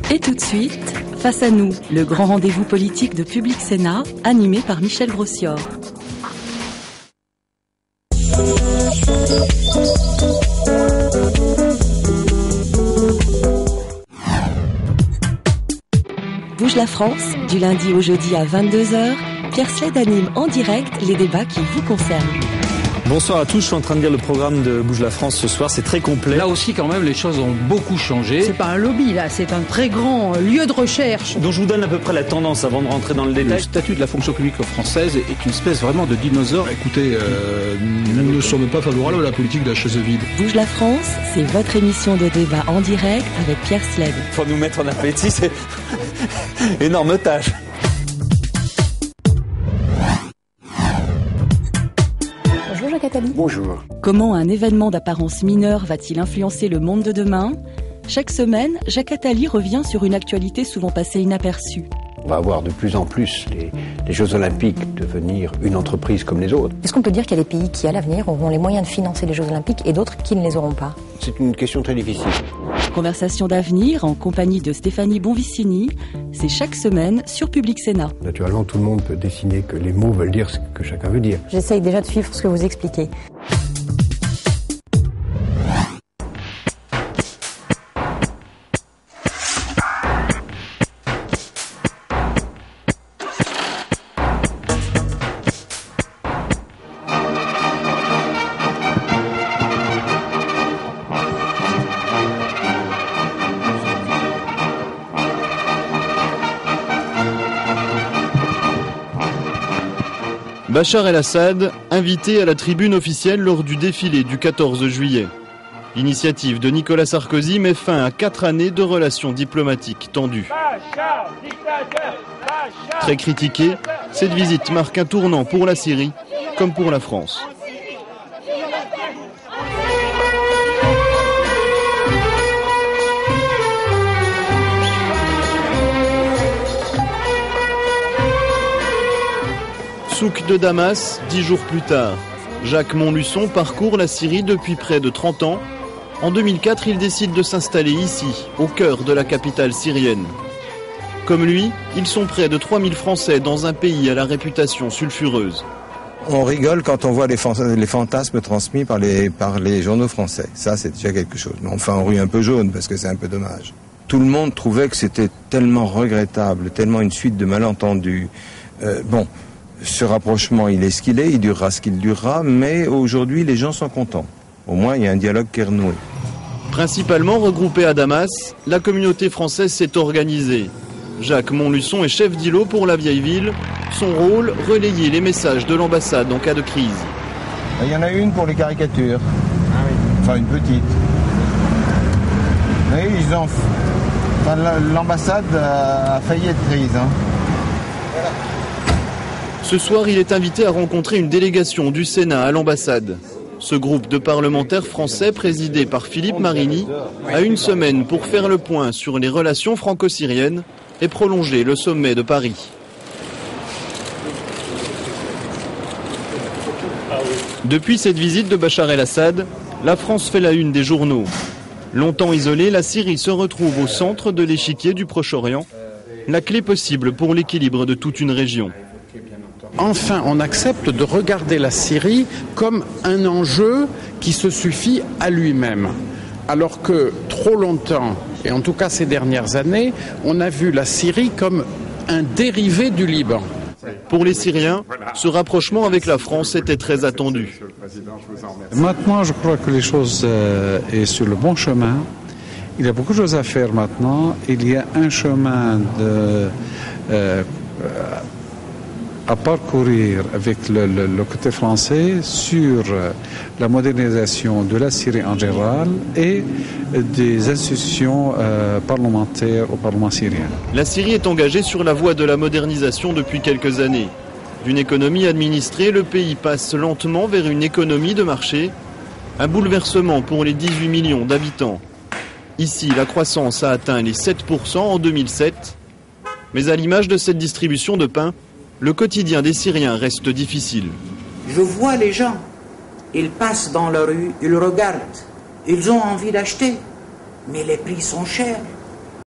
Et tout de suite, Face à nous, le grand rendez-vous politique de Public Sénat, animé par Michel Grossior. Bouge la France, du lundi au jeudi à 22h, Pierre Sled anime en direct les débats qui vous concernent. Bonsoir à tous, je suis en train de lire le programme de Bouge la France ce soir, c'est très complet. Là aussi quand même les choses ont beaucoup changé. C'est pas un lobby là, c'est un très grand lieu de recherche. Donc je vous donne à peu près la tendance avant de rentrer dans le détail. Le statut de la fonction publique française est une espèce vraiment de dinosaure. Écoutez, nous ne sommes pas favorables à la politique de la chaise vide. Bouge la France, c'est votre émission de débat en direct avec Pierre Sled. Faut nous mettre en appétit, c'est énorme tâche. Bonjour. Comment un événement d'apparence mineure va-t-il influencer le monde de demain ? Chaque semaine, Jacques Attali revient sur une actualité souvent passée inaperçue. On va voir de plus en plus les Jeux Olympiques devenir une entreprise comme les autres. Est-ce qu'on peut dire qu'il y a des pays qui, à l'avenir, auront les moyens de financer les Jeux Olympiques et d'autres qui ne les auront pas ? C'est une question très difficile. Conversation d'avenir en compagnie de Stéphanie Bonvicini, c'est chaque semaine sur Public Sénat. Naturellement, tout le monde peut dessiner que les mots veulent dire ce que chacun veut dire. J'essaye déjà de suivre ce que vous expliquez. Bachar el-Assad, invité à la tribune officielle lors du défilé du 14 juillet. L'initiative de Nicolas Sarkozy met fin à 4 années de relations diplomatiques tendues. Très critiquée, cette visite marque un tournant pour la Syrie comme pour la France. Souk de Damas, 10 jours plus tard. Jacques Montluçon parcourt la Syrie depuis près de 30 ans. En 2004, il décide de s'installer ici, au cœur de la capitale syrienne. Comme lui, ils sont près de 3000 Français dans un pays à la réputation sulfureuse. On rigole quand on voit les fantasmes transmis par les journaux français. Ça, c'est déjà quelque chose. Mais enfin, on rit un peu jaune parce que c'est un peu dommage. Tout le monde trouvait que c'était tellement regrettable, tellement une suite de malentendus. Ce rapprochement, il est ce qu'il est, il durera ce qu'il durera, mais aujourd'hui, les gens sont contents. Au moins, il y a un dialogue qui est renoué. Principalement regroupée à Damas, la communauté française s'est organisée. Jacques Montluçon est chef d'îlot pour la vieille ville. Son rôle, relayer les messages de l'ambassade en cas de crise. Il y en a une pour les caricatures. Ah oui. Enfin, une petite. Oui, l'ambassade a failli être prise. Voilà. Ce soir, il est invité à rencontrer une délégation du Sénat à l'ambassade. Ce groupe de parlementaires français, présidé par Philippe Marini, a une semaine pour faire le point sur les relations franco-syriennes et prolonger le sommet de Paris. Depuis cette visite de Bachar el-Assad, la France fait la une des journaux. Longtemps isolée, la Syrie se retrouve au centre de l'échiquier du Proche-Orient, la clé possible pour l'équilibre de toute une région. Enfin, on accepte de regarder la Syrie comme un enjeu qui se suffit à lui-même. Alors que trop longtemps, et en tout cas ces dernières années, on a vu la Syrie comme un dérivé du Liban. Pour les Syriens, ce rapprochement avec la France était très attendu. Maintenant, je crois que les choses sont sur le bon chemin. Il y a beaucoup de choses à faire maintenant. Il y a un chemin à parcourir avec le côté français sur la modernisation de la Syrie en général et des institutions parlementaires au Parlement syrien. La Syrie est engagée sur la voie de la modernisation depuis quelques années. D'une économie administrée, le pays passe lentement vers une économie de marché, un bouleversement pour les 18 millions d'habitants. Ici, la croissance a atteint les 7% en 2007, mais à l'image de cette distribution de pain, le quotidien des Syriens reste difficile. Je vois les gens, ils passent dans la rue, ils regardent, ils ont envie d'acheter, mais les prix sont chers.